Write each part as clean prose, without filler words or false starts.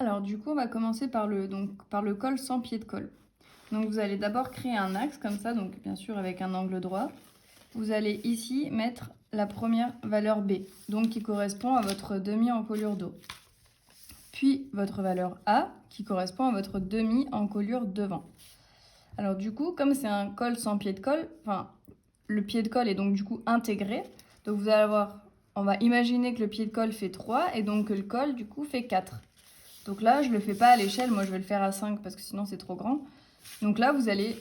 Alors du coup, on va commencer par le col sans pied de colle. Donc vous allez d'abord créer un axe comme ça, donc bien sûr avec un angle droit. Vous allez ici mettre la première valeur B, donc qui correspond à votre demi-encolure dos. Puis votre valeur A, qui correspond à votre demi-encolure devant. Alors du coup, comme c'est un col sans pied de colle, enfin le pied de colle est donc du coup intégré. Donc vous allez avoir, on va imaginer que le pied de colle fait 3 et donc que le col du coup fait 4. Donc là, je ne le fais pas à l'échelle, moi je vais le faire à 5 parce que sinon c'est trop grand. Donc là, vous allez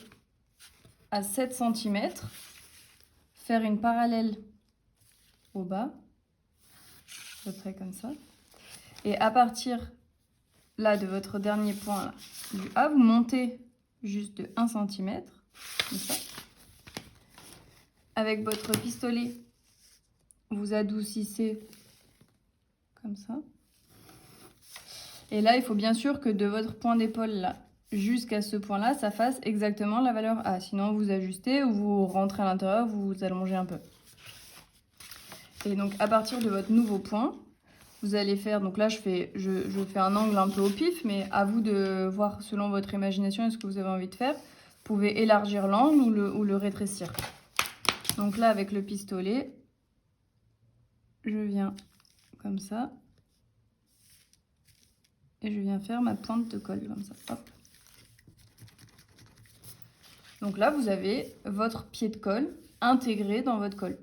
à 7 cm faire une parallèle au bas, à peu près comme ça. Et à partir là de votre dernier point là, du A, vous montez juste de 1 cm, comme ça. Avec votre pistolet, vous adoucissez comme ça. Et là, il faut bien sûr que de votre point d'épaule là jusqu'à ce point-là, ça fasse exactement la valeur A. Sinon, vous ajustez ou vous rentrez à l'intérieur, vous allongez un peu. Et donc, à partir de votre nouveau point, vous allez faire... Donc là, je fais un angle un peu au pif, mais à vous de voir selon votre imagination et ce que vous avez envie de faire. Vous pouvez élargir l'angle ou le rétrécir. Donc là, avec le pistolet, je viens comme ça. Et je viens faire ma pointe de colle, comme ça. Hop. Donc là, vous avez votre pied de colle intégré dans votre colle.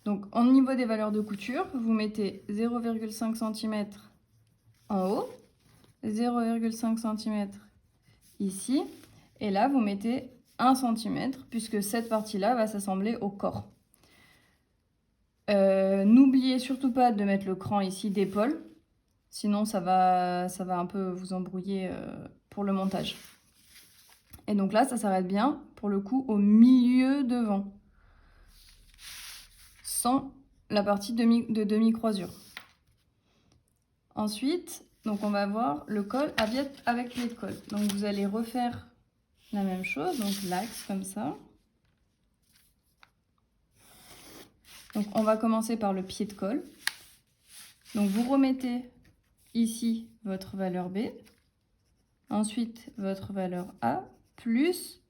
Donc, au niveau des valeurs de couture, vous mettez 0,5 cm en haut, 0,5 cm ici, et là, vous mettez 1 cm, puisque cette partie-là va s'assembler au corps. N'oubliez surtout pas de mettre le cran ici d'épaule, sinon ça va un peu vous embrouiller pour le montage. Et donc là, ça s'arrête bien, pour le coup, au milieu devant, sans la partie de demi-croisure. Ensuite, donc on va voir le col avec pied de colle. Donc vous allez refaire la même chose, donc l'axe comme ça. Donc on va commencer par le pied de colle. Donc vous remettez ici votre valeur B, ensuite votre valeur A, plus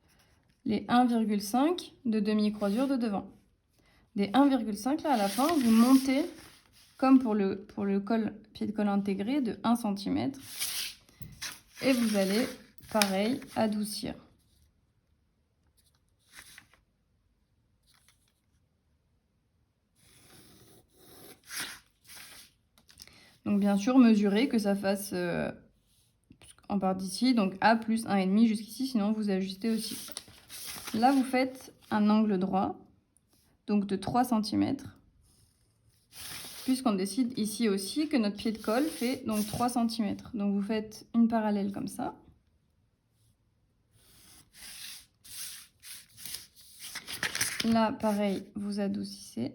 les 1,5 de demi-croisure de devant. Des 1,5 là à la fin, vous montez comme pour le col, pied de colle intégré de 1 cm. Et vous allez, pareil, adoucir. Donc bien sûr, mesurez que ça fasse, en part d'ici, donc A plus 1,5 jusqu'ici, sinon vous ajustez aussi. Là, vous faites un angle droit, donc de 3 cm. Puisqu'on décide ici aussi que notre pied de colle fait donc 3 cm. Donc vous faites une parallèle comme ça. Là, pareil, vous adoucissez.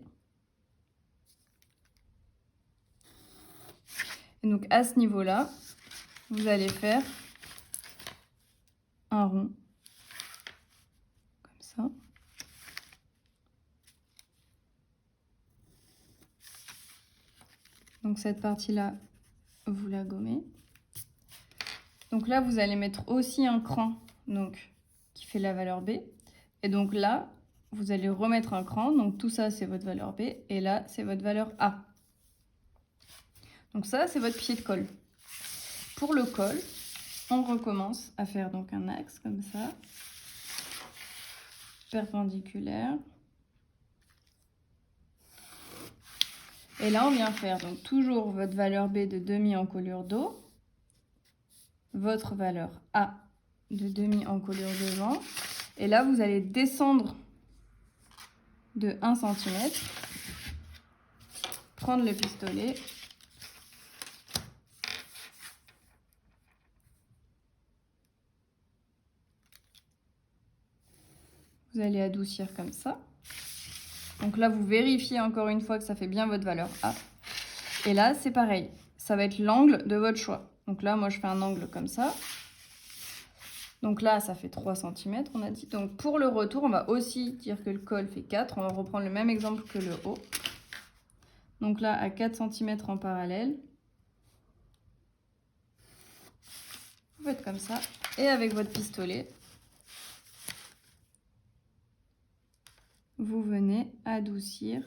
Et donc à ce niveau-là, vous allez faire un rond. Comme ça. Donc cette partie-là, vous la gommez. Donc là, vous allez mettre aussi un cran donc, qui fait la valeur B. Et donc là, vous allez remettre un cran. Donc tout ça, c'est votre valeur B. Et là, c'est votre valeur A. Donc ça, c'est votre pied de colle. Pour le col, on recommence à faire donc un axe comme ça, perpendiculaire. Et là, on vient faire donc toujours votre valeur B de demi-encolure dos, votre valeur A de demi-encolure devant. Et là, vous allez descendre de 1 cm, prendre le pistolet vous allez adoucir comme ça. Donc là, vous vérifiez encore une fois que ça fait bien votre valeur A. Et là, c'est pareil. Ça va être l'angle de votre choix. Donc là, moi, je fais un angle comme ça. Donc là, ça fait 3 cm, on a dit. Donc pour le retour, on va aussi dire que le col fait 4. On va reprendre le même exemple que le haut. Donc là, à 4 cm en parallèle. faites comme ça. Et avec votre pistolet, vous venez adoucir.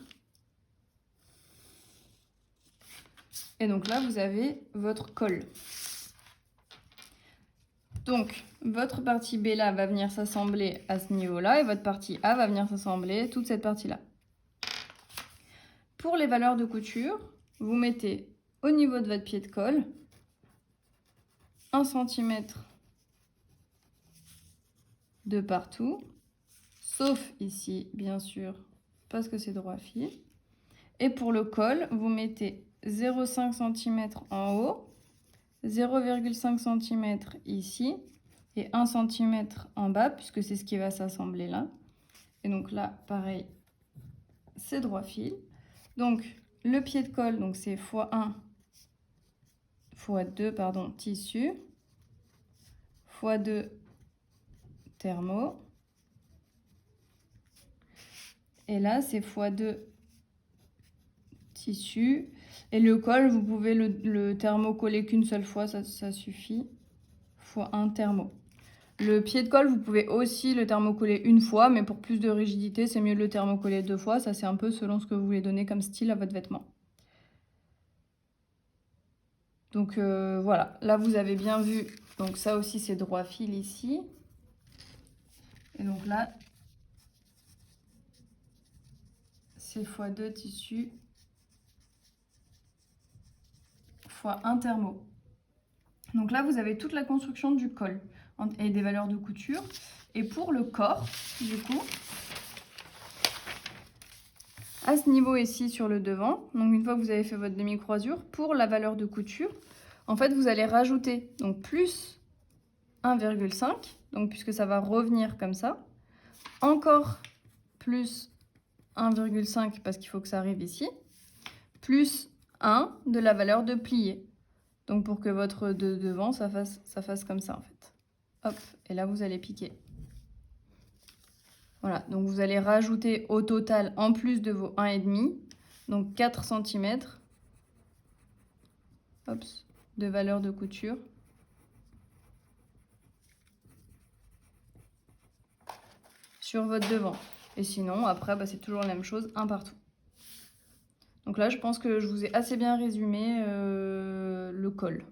Et donc là, vous avez votre col. Donc, votre partie B là va venir s'assembler à ce niveau-là et votre partie A va venir s'assembler toute cette partie-là. Pour les valeurs de couture, vous mettez au niveau de votre pied de colle 1 cm de partout, sauf ici, bien sûr, parce que c'est droit fil. Et pour le col, vous mettez 0,5 cm en haut, 0,5 cm ici et 1 cm en bas, puisque c'est ce qui va s'assembler là. Et donc là, pareil, c'est droit fil. Donc, le pied de colle, donc c'est x1, x2, pardon, tissu, x2, thermo. Et là, c'est x2, tissu. Et le col, vous pouvez le thermo coller qu'une seule fois, ça suffit. x1 thermo. Le pied de colle, vous pouvez aussi le thermocoller une fois, mais pour plus de rigidité, c'est mieux de le thermocoller 2 fois. Ça, c'est un peu selon ce que vous voulez donner comme style à votre vêtement. Donc voilà, là vous avez bien vu, donc ça aussi c'est droit fil ici. Et donc là, c'est x2 tissu, x1 thermo. Donc là, vous avez toute la construction du col et des valeurs de couture. Et pour le corps, du coup, à ce niveau ici sur le devant, donc une fois que vous avez fait votre demi-croisure, pour la valeur de couture, en fait, vous allez rajouter donc plus 1,5, donc puisque ça va revenir comme ça, encore plus 1,5 parce qu'il faut que ça arrive ici, plus 1 de la valeur de plié. Donc pour que votre de devant, ça fasse comme ça en fait. Hop, et là vous allez piquer. Voilà, donc vous allez rajouter au total, en plus de vos 1,5, donc 4 cm hop, de valeur de couture. Sur votre devant. Et sinon, après, bah, c'est toujours la même chose, un partout. Donc là, je pense que je vous ai assez bien résumé le col.